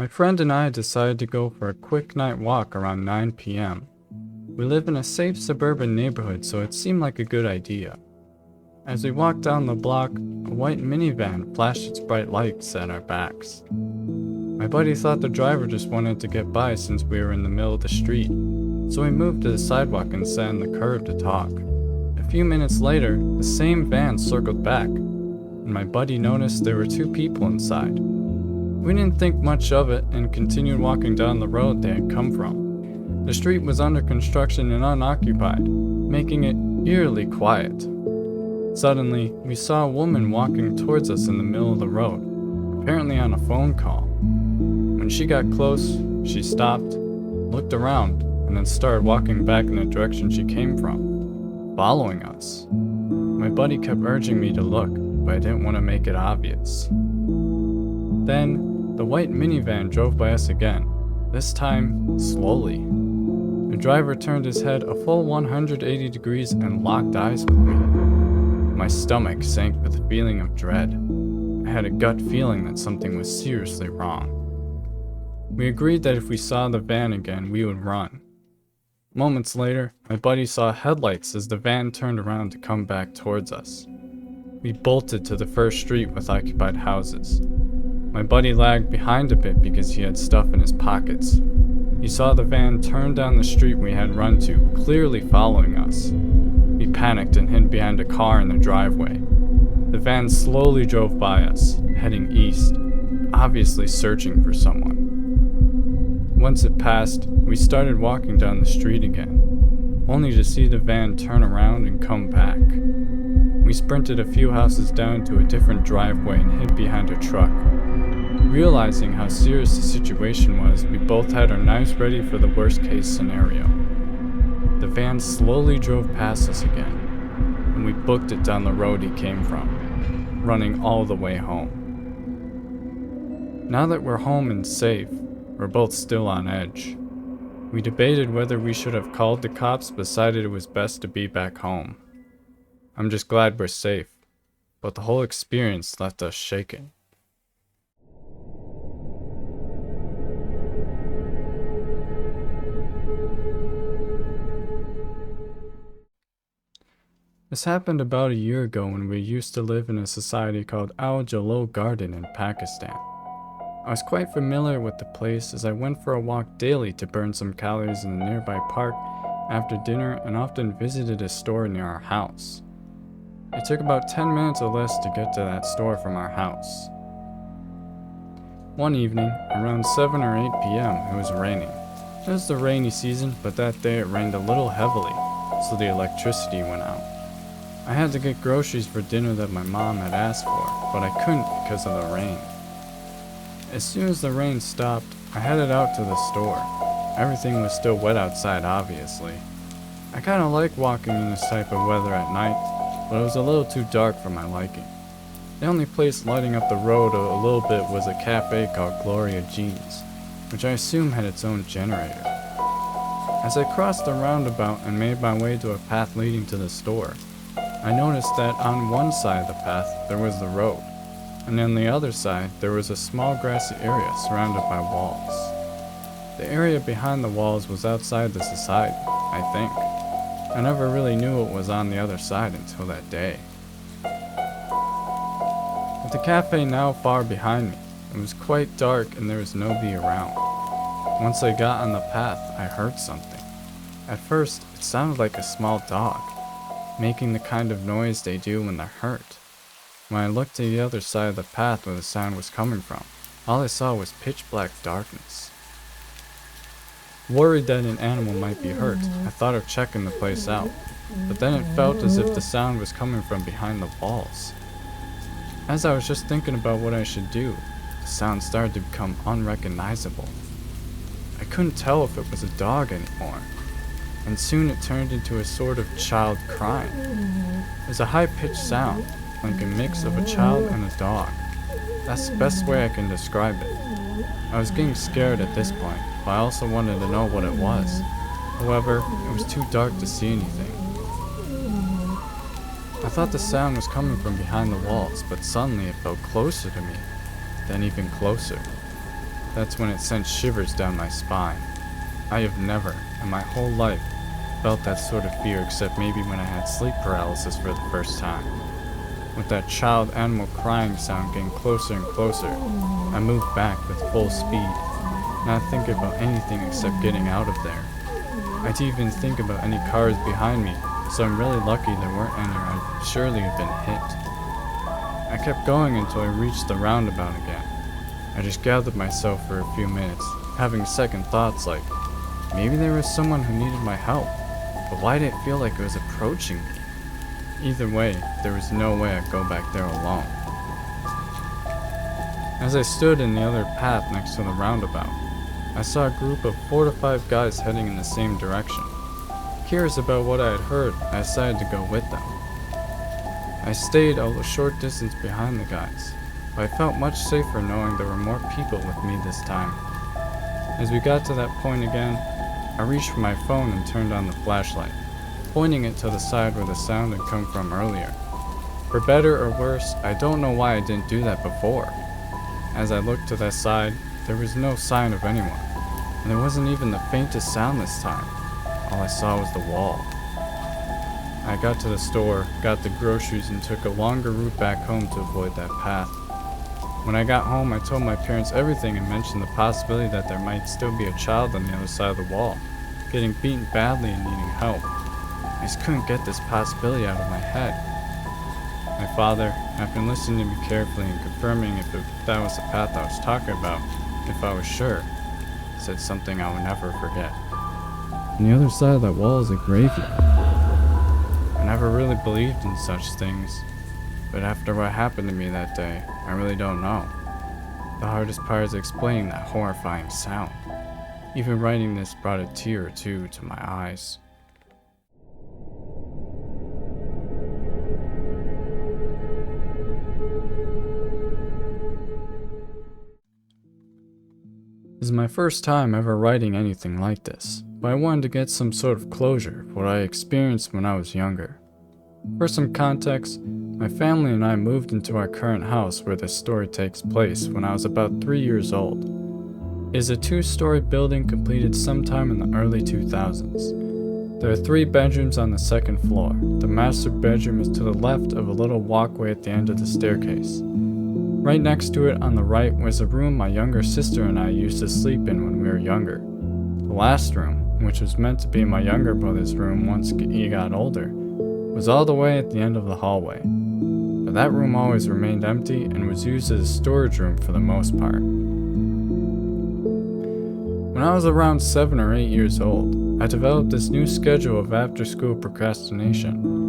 My friend and I decided to go for a quick night walk around 9 p.m. We live in a safe suburban neighborhood, so it seemed like a good idea. As we walked down the block, a white minivan flashed its bright lights at our backs. My buddy thought the driver just wanted to get by since we were in the middle of the street, so we moved to the sidewalk and sat on the curb to talk. A few minutes later, the same van circled back, and my buddy noticed there were two people inside. We didn't think much of it and continued walking down the road they had come from. The street was under construction and unoccupied, making it eerily quiet. Suddenly, we saw a woman walking towards us in the middle of the road, apparently on a phone call. When she got close, she stopped, looked around, and then started walking back in the direction she came from, following us. My buddy kept urging me to look, but I didn't want to make it obvious. Then, the white minivan drove by us again, this time slowly. The driver turned his head a full 180 degrees and locked eyes with me. My stomach sank with a feeling of dread. I had a gut feeling that something was seriously wrong. We agreed that if we saw the van again, we would run. Moments later, my buddy saw headlights as the van turned around to come back towards us. We bolted to the first street with occupied houses. My buddy lagged behind a bit because he had stuff in his pockets. He saw the van turn down the street we had run to, clearly following us. We panicked and hid behind a car in the driveway. The van slowly drove by us, heading east, obviously searching for someone. Once it passed, we started walking down the street again, only to see the van turn around and come back. We sprinted a few houses down to a different driveway and hid behind a truck. Realizing how serious the situation was, we both had our knives ready for the worst case scenario. The van slowly drove past us again, and we booked it down the road he came from, running all the way home. Now that we're home and safe, we're both still on edge. We debated whether we should have called the cops, but decided it was best to be back home. I'm just glad we're safe, but the whole experience left us shaken. This happened about a year ago when we used to live in a society called Al Jalol Garden in Pakistan. I was quite familiar with the place as I went for a walk daily to burn some calories in the nearby park after dinner and often visited a store near our house. It took about 10 minutes or less to get to that store from our house. One evening, around 7 or 8 p.m., it was raining. It was the rainy season, but that day it rained a little heavily, so the electricity went out. I had to get groceries for dinner that my mom had asked for, but I couldn't because of the rain. As soon as the rain stopped, I headed out to the store. Everything was still wet outside, obviously. I kinda like walking in this type of weather at night, but it was a little too dark for my liking. The only place lighting up the road a little bit was a cafe called Gloria Jeans, which I assume had its own generator. As I crossed the roundabout and made my way to a path leading to the store, I noticed that on one side of the path there was the road, and on the other side there was a small grassy area surrounded by walls. The area behind the walls was outside the society, I think. I never really knew what was on the other side until that day. With the cafe now far behind me, it was quite dark and there was nobody around. Once I got on the path, I heard something. At first, it sounded like a small dog, making the kind of noise they do when they're hurt. When I looked to the other side of the path where the sound was coming from, all I saw was pitch black darkness. Worried that an animal might be hurt, I thought of checking the place out, but then it felt as if the sound was coming from behind the walls. As I was just thinking about what I should do, the sound started to become unrecognizable. I couldn't tell if it was a dog anymore, and soon it turned into a sort of child crying. It was a high-pitched sound, like a mix of a child and a dog. That's the best way I can describe it. I was getting scared at this point, but I also wanted to know what it was. However, it was too dark to see anything. I thought the sound was coming from behind the walls, but suddenly it felt closer to me, then even closer. That's when it sent shivers down my spine. I have never, in my whole life, felt that sort of fear except maybe when I had sleep paralysis for the first time. With that child animal crying sound getting closer and closer, I moved back with full speed, not thinking about anything except getting out of there. I didn't even think about any cars behind me, so I'm really lucky there weren't any or I'd surely have been hit. I kept going until I reached the roundabout again. I just gathered myself for a few minutes, having second thoughts like, maybe there was someone who needed my help, but why did it feel like it was approaching me? Either way, there was no way I'd go back there alone. As I stood in the other path next to the roundabout, I saw a group of 4 to 5 guys heading in the same direction. Curious about what I had heard, I decided to go with them. I stayed a short distance behind the guys, but I felt much safer knowing there were more people with me this time. As we got to that point again, I reached for my phone and turned on the flashlight, pointing it to the side where the sound had come from earlier. For better or worse, I don't know why I didn't do that before. As I looked to that side, there was no sign of anyone, and there wasn't even the faintest sound this time. All I saw was the wall. I got to the store, got the groceries, and took a longer route back home to avoid that path. When I got home, I told my parents everything and mentioned the possibility that there might still be a child on the other side of the wall, getting beaten badly and needing help. I just couldn't get this possibility out of my head. My father, after listening to me carefully and confirming if that was the path I was talking about, if I was sure, said something I would never forget. On the other side of that wall is a graveyard. I never really believed in such things, but after what happened to me that day, I really don't know. The hardest part is explaining that horrifying sound. Even writing this brought a tear or two to my eyes. This is my first time ever writing anything like this, but I wanted to get some sort of closure for what I experienced when I was younger. For some context, my family and I moved into our current house where this story takes place when I was about 3 years old. It is a 2-story building completed sometime in the early 2000s. There are 3 bedrooms on the second floor. The master bedroom is to the left of a little walkway at the end of the staircase. Right next to it on the right was a room my younger sister and I used to sleep in when we were younger. The last room, which was meant to be my younger brother's room once he got older, was all the way at the end of the hallway. But that room always remained empty and was used as a storage room for the most part. When I was around 7 or 8 years old, I developed this new schedule of after-school procrastination.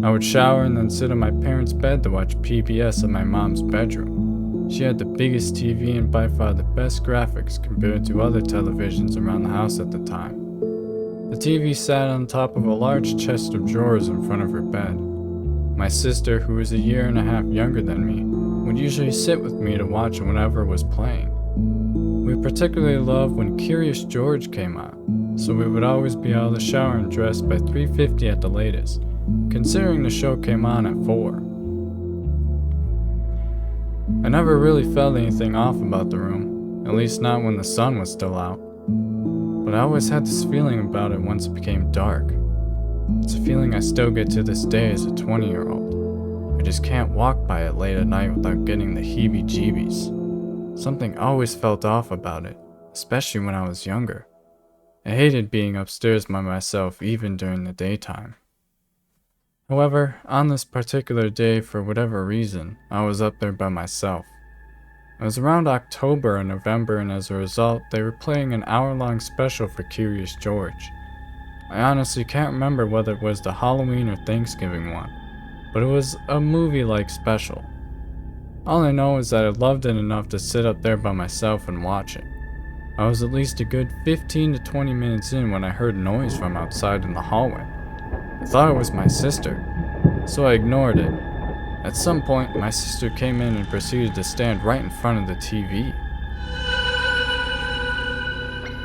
I would shower and then sit on my parents' bed to watch PBS in my mom's bedroom. She had the biggest TV and by far the best graphics compared to other televisions around the house at the time. The TV sat on top of a large chest of drawers in front of her bed. My sister, who was a year and a half younger than me, would usually sit with me to watch whatever was playing. We particularly loved when Curious George came on, so we would always be out of the shower and dressed by 3:50 at the latest, considering the show came on at 4. I never really felt anything off about the room, at least not when the sun was still out. But I always had this feeling about it once it became dark. It's a feeling I still get to this day as a 20-year-old. I just can't walk by it late at night without getting the heebie-jeebies. Something always felt off about it, especially when I was younger. I hated being upstairs by myself even during the daytime. However, on this particular day, for whatever reason, I was up there by myself. It was around October or November, and as a result, they were playing an hour-long special for Curious George. I honestly can't remember whether it was the Halloween or Thanksgiving one, but it was a movie-like special. All I know is that I loved it enough to sit up there by myself and watch it. I was at least a good 15 to 20 minutes in when I heard noise from outside in the hallway. I thought it was my sister, so I ignored it. At some point, my sister came in and proceeded to stand right in front of the TV.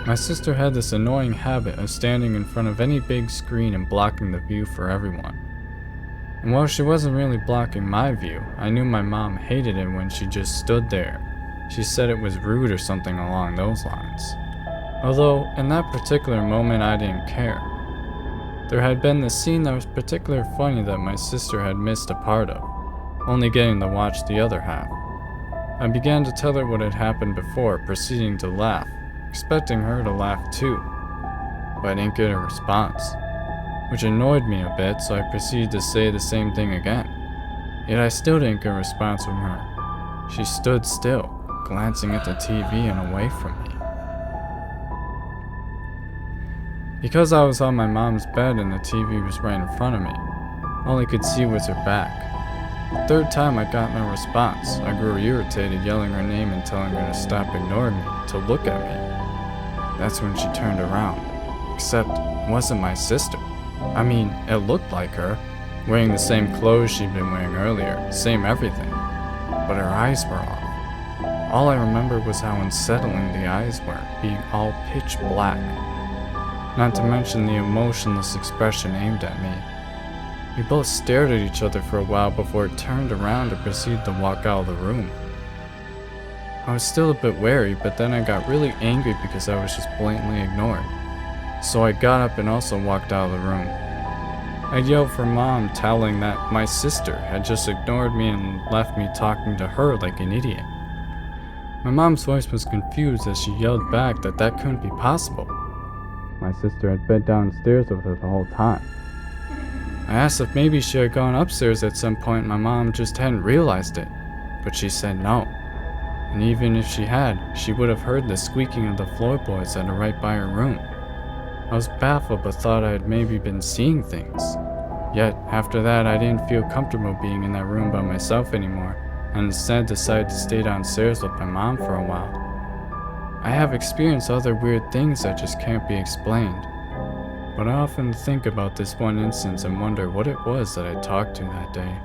My sister had this annoying habit of standing in front of any big screen and blocking the view for everyone. And while she wasn't really blocking my view, I knew my mom hated it when she just stood there, She said it was rude or something along those lines. Although, in that particular moment, I didn't care. There had been this scene that was particularly funny that my sister had missed a part of, only getting to watch the other half. I began to tell her what had happened before, proceeding to laugh, expecting her to laugh too, but I didn't get a response, which annoyed me a bit, so I proceeded to say the same thing again. Yet I still didn't get a response from her. She stood still, glancing at the TV and away from me. Because I was on my mom's bed and the TV was right in front of me, all I could see was her back. The third time I got no response, I grew irritated, yelling her name and telling her to stop ignoring me, to look at me. That's when she turned around. Except, it wasn't my sister. I mean, it looked like her, wearing the same clothes she'd been wearing earlier, same everything. But her eyes were off. All I remember was how unsettling the eyes were, being all pitch black. Not to mention the emotionless expression aimed at me. We both stared at each other for a while before it turned around and proceeded to walk out of the room. I was still a bit wary, but then I got really angry because I was just blatantly ignored. So I got up and also walked out of the room. I yelled for Mom, telling that my sister had just ignored me and left me talking to her like an idiot. My mom's voice was confused as she yelled back that that couldn't be possible. My sister had been downstairs with her the whole time. I asked if maybe she had gone upstairs at some point and my mom just hadn't realized it, but she said no. And even if she had, she would have heard the squeaking of the floorboards that are right by her room. I was baffled but thought I had maybe been seeing things. Yet, after that, I didn't feel comfortable being in that room by myself anymore, and instead decided to stay downstairs with my mom for a while. I have experienced other weird things that just can't be explained, but I often think about this one instance and wonder what it was that I talked to that day.